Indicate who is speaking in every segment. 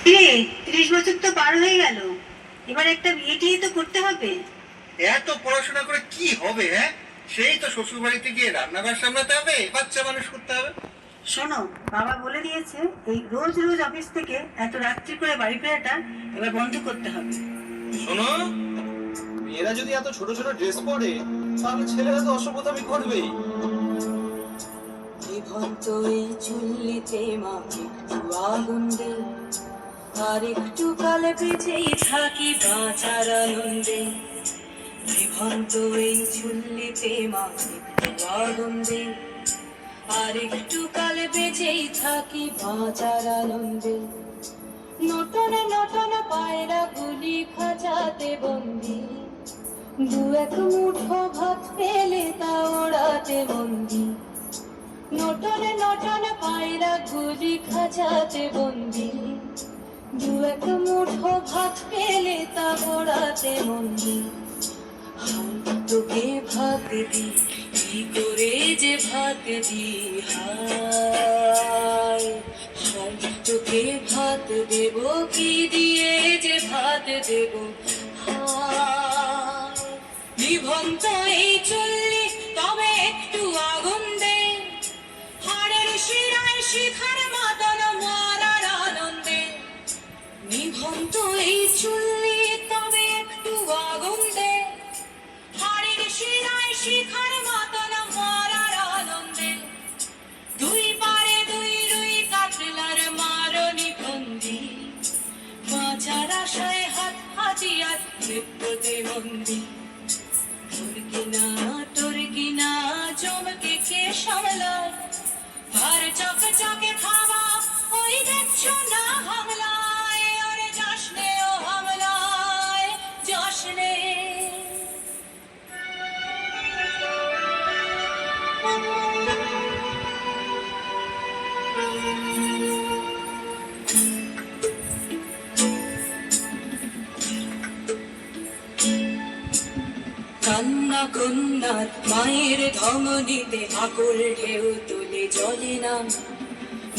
Speaker 1: কিরে, 30 বছর তো পার হয়ে গেল, এবার একটা বিয়ে টিয়ে তো করতে হবে।
Speaker 2: এত পড়াশোনা করে কি হবে? হ্যাঁ, সেই তো শ্বশুর বাড়িতে গিয়ে রান্নাঘর সামলাতে হবে, বাচ্চা মানুষ করতে হবে।
Speaker 1: শোনো, বাবা বলে দিয়েছে এই রোজ রোজ অফিস থেকে এত রাত্রি করে বাড়ি ফেরাটা এবার বন্ধ করতে হবে।
Speaker 3: শোনো, মেয়েরা যদি এত ছোট ছোট ড্রেস পরে তাহলে ছেলেরা তো অসভ্যতামি করবেই।
Speaker 4: জীবন্ত এই চুল্লিতে মাকে আগুন দে, আর একটু কাল বেঁচেই থাকি বাঁচার আনন্দে। জীবন্ত এই চুল্লিতে মাকে আগুন দে, আর একটু কাল বেঁচেই থাকি বাঁচার আনন্দে। নটন নটন পায়রা গুলি খাঁচাতে বন্দি, দু এক মুঠো ভাত পেলে তা ওড়াতে বন্দি। নটন নটন পায়রা গুলি খাঁচাতে বন্দি, দু এক মুঠো ভাত পেলে তা ওড়াতে বন্দি। তোকে ভাত দি, কি করে যে ভাত দি, হায় হায় তোকে ভাত দেব, কি দিয়ে যে ভাত দেব, হায়। নিভন্ত এই চুল্লি তবে একটু আগুন দে, হাড়ের শিরায় শিখার মাতন মারার আনন্দে। নিভন্ত এই চুল্লি তবে একটু আগুন দে, হাড়ের শিরায় শিখার মাতন মারার আনন্দে। দুই পারে দুই রুই কাতলার মারণি বন্দি, বাঁচার আশায় হাত হাজিয়ার মৃত্যুতে বন্দি। তোর কিনা জমকে কে সামলায়, আর চকে চকে খাওয়া ওই দেখছো না হামলায়, ওরে যাসনে ও হামলায় যাসনে। কান্না কন্যার মায়ের ধমনীতে আকুল ঢেউ তুলে জলে নাম,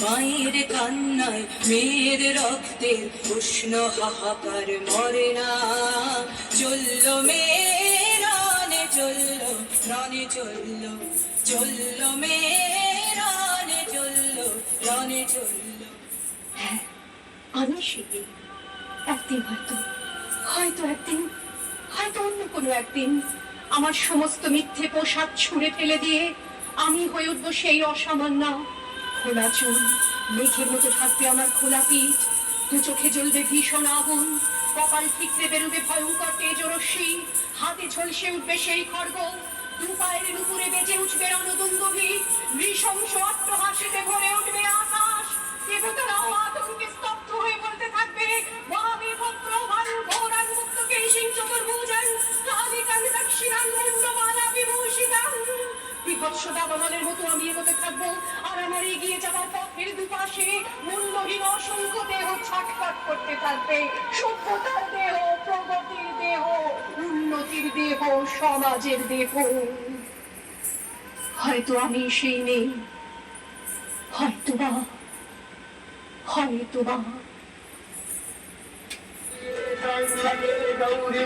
Speaker 4: মায়ের কান্নায় মেয়ের রক্তের উষ্ণ হাহাকার মরে না। চলল মেয়ে রানে চলল, রানে চলল, চলল মেয়ে রানে চলল, রানে চলল।
Speaker 5: হ্যাঁ, আমি শিখি একদিন, হয়তো একদিন, হয়তো অন্য কোনো একদিন আমার সমস্ত মিথ্যে পোশাক ছুঁড়ে ফেলে দিয়ে আমি হয়ে উঠবো সেই অসামান্য। খোলা চুল, মেঘের মতো থাকবে আমার খোলা পিঠ, দু চোখে জ্বলবে ভীষণ আগুন, কপাল ঠিকরে বেরোবে ভয়ঙ্কর তেজরশ্মি, হাতে ঝলসে উঠবে সেই খড়গ, দু পায়ের নুপুরে বেজে উঠবে রণদুন্দুভি, নৃশংস অট্টহাসিতে ভরে উঠবে আকাশ। দেবতারাও আতঙ্কে স্তব্ধ হয়ে বলতে থাকবে, মহাবীভদ্র ভারু ঘোরান মুক্ত কেশিং চতুর্ভুজান কালিকাং দক্ষিণাং মুন্ডমালা বিভূষিতাং। বিভৎস দাবানলের মতো আমি এগোতে থাকবো, আর আমার এগিয়ে যাওয়ার পথের দুপাশে মূল্যহীন অসংখ্য দেহ ছটফট করতে থাকবে। সভ্যতার দেহ, প্রগতির দেহ, উন্নতির দেহ, সমাজের দেহ। হয়তো আমি সেই নেই, হয়তোবা, হয়তোবা।
Speaker 6: গৌরী